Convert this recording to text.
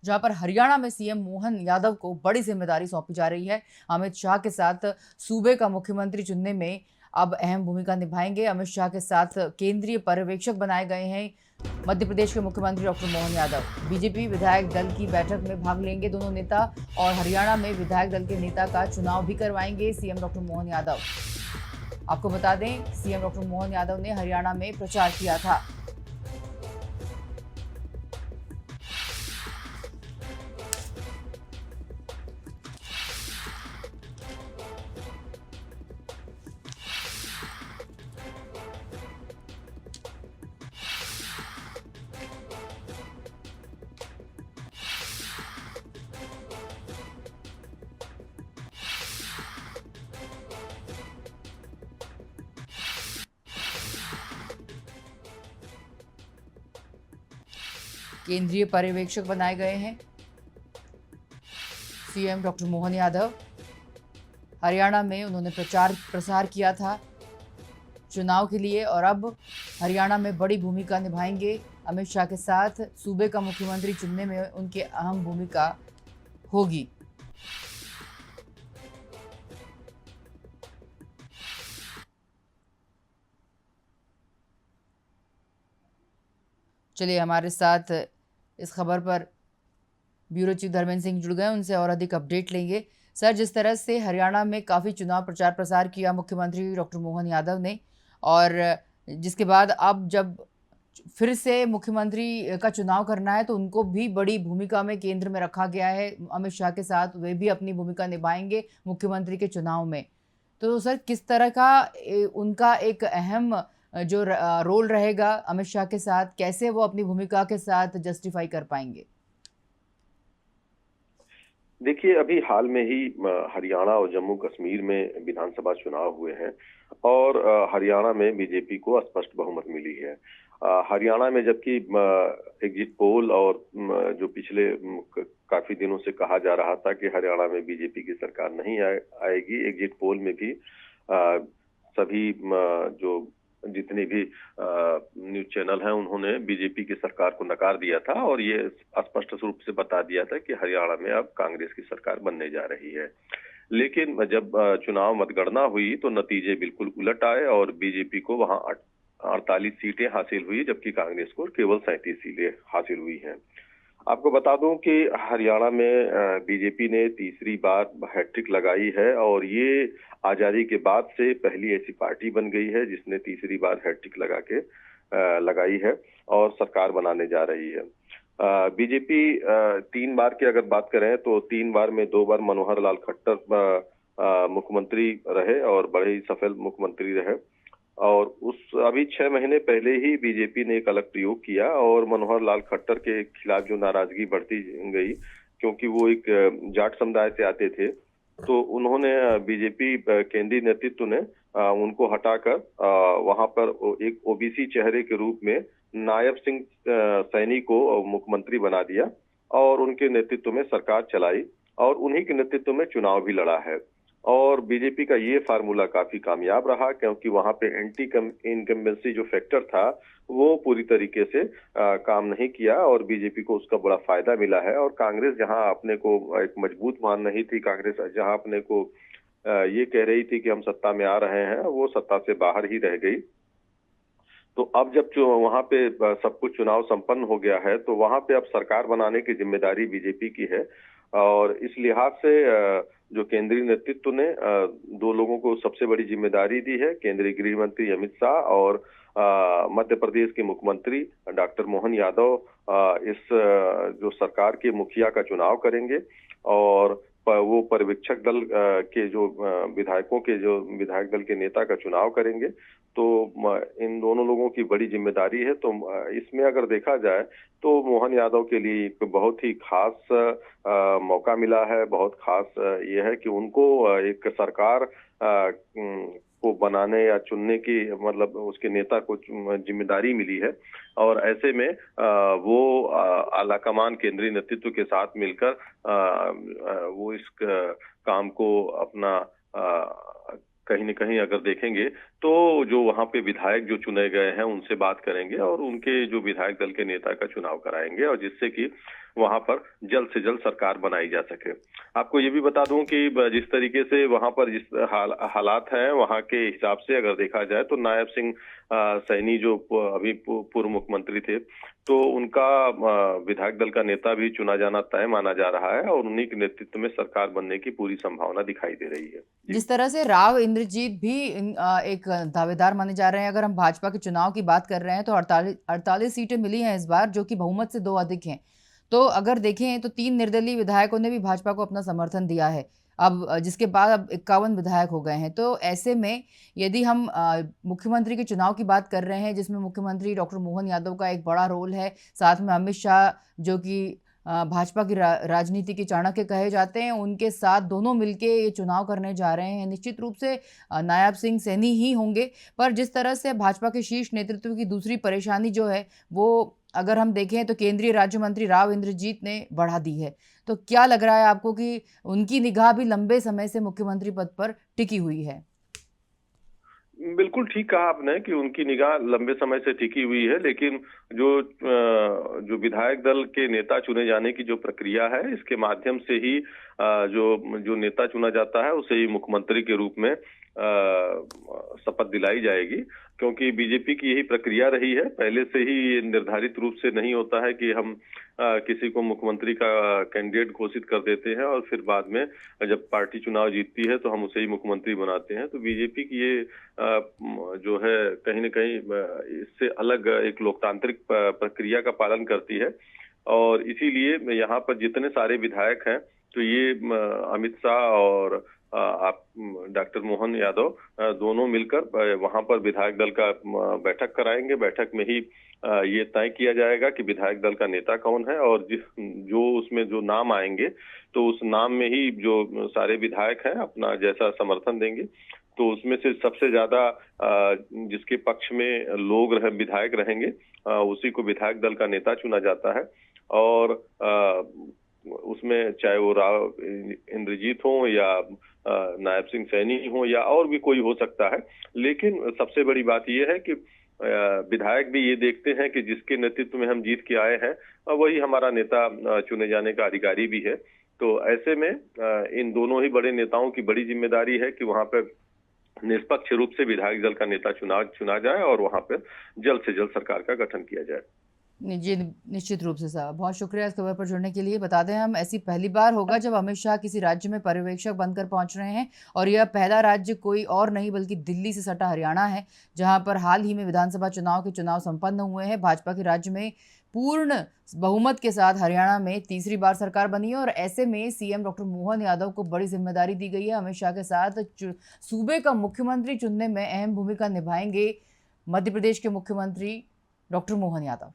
जहां पर हरियाणा में सीएम मोहन यादव को बड़ी जिम्मेदारी सौंपी जा रही है। अमित शाह के साथ सूबे का मुख्यमंत्री चुनने में अब अहम भूमिका निभाएंगे। अमित शाह के साथ केंद्रीय पर्यवेक्षक बनाए गए हैं मध्य प्रदेश के मुख्यमंत्री डॉक्टर मोहन यादव। बीजेपी विधायक दल की बैठक में भाग लेंगे दोनों नेता और हरियाणा में विधायक दल के नेता का चुनाव भी करवाएंगे सीएम डॉक्टर मोहन यादव। आपको बता दें, सीएम डॉक्टर मोहन यादव ने हरियाणा में प्रचार किया था। केंद्रीय पर्यवेक्षक बनाए गए हैं सीएम डॉक्टर मोहन यादव। हरियाणा में उन्होंने प्रचार प्रसार किया था चुनाव के लिए और अब हरियाणा में बड़ी भूमिका निभाएंगे। अमित शाह के साथ सूबे का मुख्यमंत्री चुनने में उनकी अहम भूमिका होगी। चलिए, हमारे साथ इस खबर पर ब्यूरो चीफ धर्मेंद्र सिंह जुड़ गए, उनसे और अधिक अपडेट लेंगे। सर, जिस तरह से हरियाणा में काफ़ी चुनाव प्रचार प्रसार किया मुख्यमंत्री डॉक्टर मोहन यादव ने, और जिसके बाद अब जब फिर से मुख्यमंत्री का चुनाव करना है तो उनको भी बड़ी भूमिका में केंद्र में रखा गया है। अमित शाह के साथ वे भी अपनी भूमिका निभाएंगे मुख्यमंत्री के चुनाव में। तो सर, किस तरह का उनका एक अहम जो रोल रहेगा अमित शाह के साथ, कैसे वो अपनी भूमिका के साथ जस्टिफाई कर पाएंगे? देखिए, अभी हाल में ही हरियाणा और जम्मू कश्मीर में विधानसभा चुनाव हुए हैं और हरियाणा में बीजेपी को स्पष्ट बहुमत मिली है। हरियाणा में जबकि एग्जिट पोल और जो पिछले काफी दिनों से कहा जा रहा था कि हरियाणा में बीजेपी की सरकार नहीं आएगी, एग्जिट पोल में भी सभी जो जितने भी न्यूज चैनल हैं उन्होंने बीजेपी की सरकार को नकार दिया था और ये स्पष्ट रूप से बता दिया था कि हरियाणा में अब कांग्रेस की सरकार बनने जा रही है। लेकिन जब चुनाव मतगणना हुई तो नतीजे बिल्कुल उलट आए और बीजेपी को वहां 48 सीटें हासिल हुई, जबकि कांग्रेस को केवल 37 सीटें हासिल हुई हैं। आपको बता दूं कि हरियाणा में बीजेपी ने तीसरी बार हैट्रिक लगाई है और ये आजादी के बाद से पहली ऐसी पार्टी बन गई है जिसने तीसरी बार हैट्रिक लगाई है और सरकार बनाने जा रही है। बीजेपी 3 बार की अगर बात करें तो 3 बार में 2 बार मनोहर लाल खट्टर मुख्यमंत्री रहे और बड़े ही सफल मुख्यमंत्री रहे। और अभी 6 महीने पहले ही बीजेपी ने एक अलग प्रयोग किया और मनोहर लाल खट्टर के खिलाफ जो नाराजगी बढ़ती गई, क्योंकि वो एक जाट समुदाय से आते थे, तो उन्होंने बीजेपी केंद्रीय नेतृत्व ने उनको हटाकर वहां पर एक ओबीसी चेहरे के रूप में नायब सिंह सैनी को मुख्यमंत्री बना दिया और उनके नेतृत्व में सरकार चलाई और उन्हीं के नेतृत्व में चुनाव भी लड़ा है। और बीजेपी का ये फार्मूला काफी कामयाब रहा, क्योंकि वहां पे एंटी इनकम्बेंसी जो फैक्टर था वो पूरी तरीके से काम नहीं किया और बीजेपी को उसका बड़ा फायदा मिला है। और कांग्रेस जहां अपने को एक मजबूत मान रही थी, कांग्रेस जहां अपने को ये कह रही थी कि हम सत्ता में आ रहे हैं, वो सत्ता से बाहर ही रह गई। तो अब जब वहां पे सब कुछ चुनाव संपन्न हो गया है तो वहां पे अब सरकार बनाने की जिम्मेदारी बीजेपी की है। और इस लिहाज से जो केंद्रीय नेतृत्व ने 2 लोगों को सबसे बड़ी जिम्मेदारी दी है, केंद्रीय गृह मंत्री अमित शाह और मध्य प्रदेश के मुख्यमंत्री डॉक्टर मोहन यादव इस जो सरकार के मुखिया का चुनाव करेंगे और वो पर्यवेक्षक दल के जो विधायक दल के नेता का चुनाव करेंगे। तो इन दोनों लोगों की बड़ी जिम्मेदारी है। तो इसमें अगर देखा जाए तो मोहन यादव के लिए एक बहुत ही खास मौका मिला है। बहुत खास ये है कि उनको एक सरकार को बनाने या चुनने की, मतलब उसके नेता को जिम्मेदारी मिली है और ऐसे में वो आलाकमान केंद्रीय नेतृत्व के साथ मिलकर वो इस काम को अपना कहीं न कहीं अगर देखेंगे तो जो वहां पे विधायक जो चुने गए हैं उनसे बात करेंगे और उनके जो विधायक दल के नेता का चुनाव कराएंगे और जिससे कि वहां पर जल्द से जल्द सरकार बनाई जा सके। आपको ये भी बता दूं कि जिस तरीके से वहां पर जिस हालात हैं वहां के हिसाब से अगर देखा जाए तो नायब सिंह सैनी जो अभी पूर्व मुख्यमंत्री थे, तो उनका विधायक दल का नेता भी चुना जाना तय माना जा रहा है और उन्हीं के नेतृत्व में सरकार बनने की पूरी संभावना दिखाई दे रही है। जिस तरह से राव इंद्रजीत भी एक दावेदार माने जा रहे हैं, अगर हम भाजपा के चुनाव की बात कर रहे हैं तो 48 सीटें मिली हैं इस बार, जो कि बहुमत से 2 अधिक हैं। तो अगर देखें तो 3 निर्दलीय विधायकों ने भी भाजपा को अपना समर्थन दिया है। अब जिसके बाद अब 51 विधायक हो गए हैं। तो ऐसे में यदि हम मुख्यमंत्री के चुनाव की बात कर रहे हैं, जिसमें मुख्यमंत्री डॉक्टर मोहन यादव का एक बड़ा रोल है, साथ में अमित शाह जो कि भाजपा की राजनीति के चाणक्य कहे जाते हैं, उनके साथ दोनों मिलके ये चुनाव करने जा रहे हैं। निश्चित रूप से नायब सिंह सैनी ही होंगे, पर जिस तरह से भाजपा के शीर्ष नेतृत्व की दूसरी परेशानी जो है, वो अगर हम देखें तो केंद्रीय राज्य मंत्री राव इंद्रजीत ने बढ़ा दी है। तो क्या लग रहा है आपको कि उनकी निगाह भी लंबे समय से मुख्यमंत्री पद पर टिकी हुई है? बिल्कुल ठीक कहा आपने कि उनकी निगाह लंबे समय से टिकी हुई है, लेकिन जो विधायक दल के नेता चुने जाने की जो प्रक्रिया है, इसके माध्यम से ही जो नेता चुना जाता है उसे ही मुख्यमंत्री के रूप में शपथ दिलाई जाएगी, क्योंकि बीजेपी की यही प्रक्रिया रही है। पहले से ही निर्धारित रूप से नहीं होता है कि हम किसी को मुख्यमंत्री का कैंडिडेट घोषित कर देते हैं और फिर बाद में जब पार्टी चुनाव जीतती है तो हम उसे ही मुख्यमंत्री बनाते हैं। तो बीजेपी की ये जो है कहीं न कहीं इससे अलग एक लोकतांत्रिक प्रक्रिया का पालन करती है और इसीलिए यहाँ पर जितने सारे विधायक हैं तो ये अमित शाह और आप डॉक्टर मोहन यादव दोनों मिलकर वहां पर विधायक दल का बैठक कराएंगे। बैठक में ही ये तय किया जाएगा कि विधायक दल का नेता कौन है और जो उसमें जो नाम आएंगे तो उस नाम में ही जो सारे विधायक हैं अपना जैसा समर्थन देंगे। तो उसमें से सबसे ज्यादा जिसके पक्ष में लोग विधायक रहेंगे उसी को विधायक दल का नेता चुना जाता है और उसमें चाहे वो राव इंद्रजीत हो या नायब सिंह सैनी हो या और भी कोई हो सकता है। लेकिन सबसे बड़ी बात यह है कि विधायक भी ये देखते हैं कि जिसके नेतृत्व में हम जीत के आए हैं वही हमारा नेता चुने जाने का अधिकारी भी है। तो ऐसे में इन दोनों ही बड़े नेताओं की बड़ी जिम्मेदारी है कि वहां पर निष्पक्ष रूप से विधायक दल का नेता चुना जाए और वहां पर जल्द से जल्द सरकार का गठन किया जाए। जी, निश्चित रूप से साहब, बहुत शुक्रिया इस खबर पर जुड़ने के लिए। बता दें हम, ऐसी पहली बार होगा जब अमित शाह किसी राज्य में पर्यवेक्षक बनकर पहुंच रहे हैं और यह पहला राज्य कोई और नहीं बल्कि दिल्ली से सटा हरियाणा है, जहां पर हाल ही में विधानसभा चुनाव के चुनाव संपन्न हुए हैं। भाजपा के राज्य में पूर्ण बहुमत के साथ हरियाणा में तीसरी बार सरकार बनी है और ऐसे में सीएम डॉक्टर मोहन यादव को बड़ी जिम्मेदारी दी गई है। अमित शाह के साथ सूबे का मुख्यमंत्री चुनने में अहम भूमिका निभाएंगे मध्य प्रदेश के मुख्यमंत्री डॉक्टर मोहन यादव।